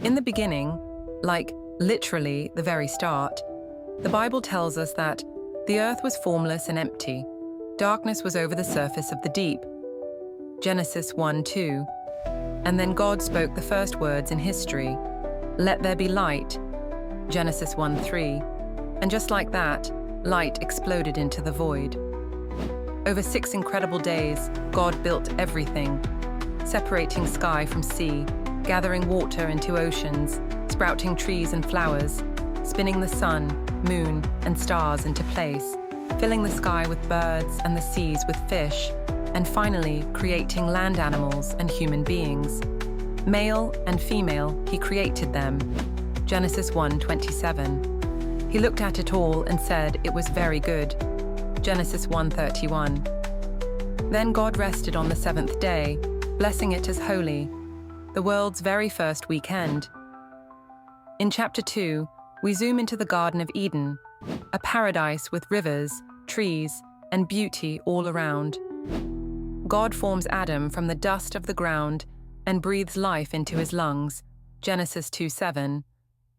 In the beginning, like literally the very start, the Bible tells us that the earth was formless and empty. Darkness was over the surface of the deep. Genesis 1:2. And then God spoke the first words in history. Let there be light. Genesis 1:3. And just like that, light exploded into the void. Over 6 incredible days, God built everything, separating sky from sea, gathering water into oceans, sprouting trees and flowers, spinning the sun, moon, and stars into place, filling the sky with birds and the seas with fish, and finally creating land animals and human beings. Male and female, he created them. Genesis 1:27. He looked at it all and said it was very good. Genesis 1:31. Then God rested on the 7th day, blessing it as holy, the world's very first weekend. In chapter 2, we zoom into the Garden of Eden, a paradise with rivers, trees, and beauty all around. God forms Adam from the dust of the ground and breathes life into his lungs, Genesis 2:7,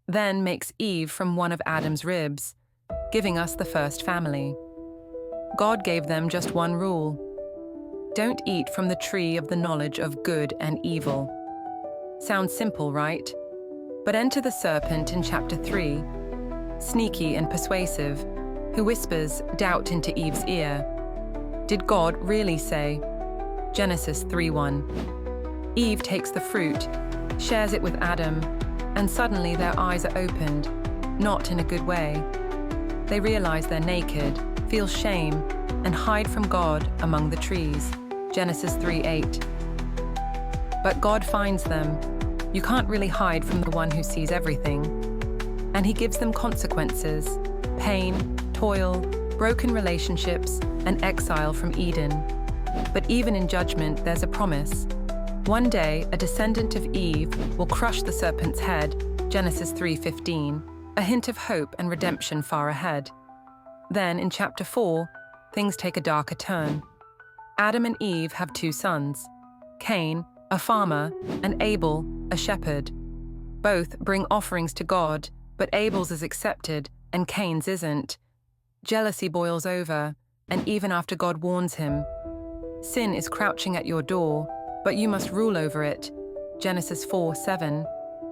then makes Eve from one of Adam's ribs, giving us the first family. God gave them just one rule: don't eat from the tree of the knowledge of good and evil. Sounds simple, right? But enter the serpent in chapter 3, sneaky and persuasive, who whispers doubt into Eve's ear. Did God really say? Genesis 3:1. Eve takes the fruit, shares it with Adam, and suddenly their eyes are opened, not in a good way. They realize they're naked, feel shame, and hide from God among the trees. Genesis 3:8. But God finds them. You can't really hide from the one who sees everything. And he gives them consequences: pain, toil, broken relationships, and exile from Eden. But even in judgment, there's a promise. One day, a descendant of Eve will crush the serpent's head, Genesis 3:15, a hint of hope and redemption far ahead. Then, in chapter 4, things take a darker turn. Adam and Eve have 2 sons, Cain, a farmer, and Abel, a shepherd. Both bring offerings to God, but Abel's is accepted and Cain's isn't. Jealousy boils over, and even after God warns him, sin is crouching at your door, but you must rule over it. Genesis 4:7.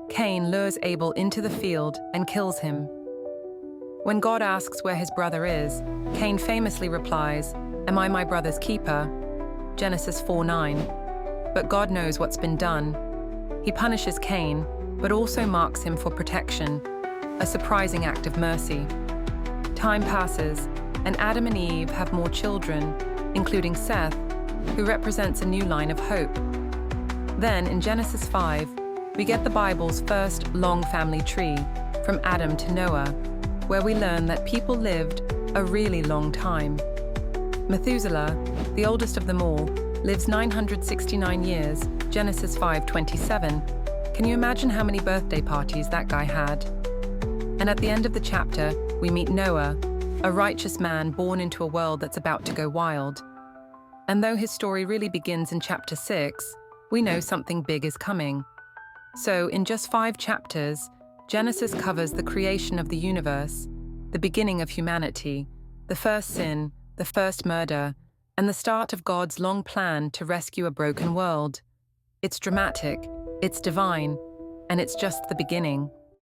Cain lures Abel into the field and kills him. When God asks where his brother is, Cain famously replies, "Am I my brother's keeper?" Genesis 4:9. But God knows what's been done. He punishes Cain, but also marks him for protection, a surprising act of mercy. Time passes, and Adam and Eve have more children, including Seth, who represents a new line of hope. Then, in Genesis 5, we get the Bible's first long family tree, from Adam to Noah, where we learn that people lived a really long time. Methuselah, the oldest of them all, lives 969 years, Genesis 5:27. Can you imagine how many birthday parties that guy had? And at the end of the chapter, we meet Noah, a righteous man born into a world that's about to go wild. And though his story really begins in chapter 6, we know something big is coming. So, in just 5 chapters, Genesis covers the creation of the universe, the beginning of humanity, the first sin, the first murder, and the start of God's long plan to rescue a broken world. It's dramatic, it's divine, and it's just the beginning.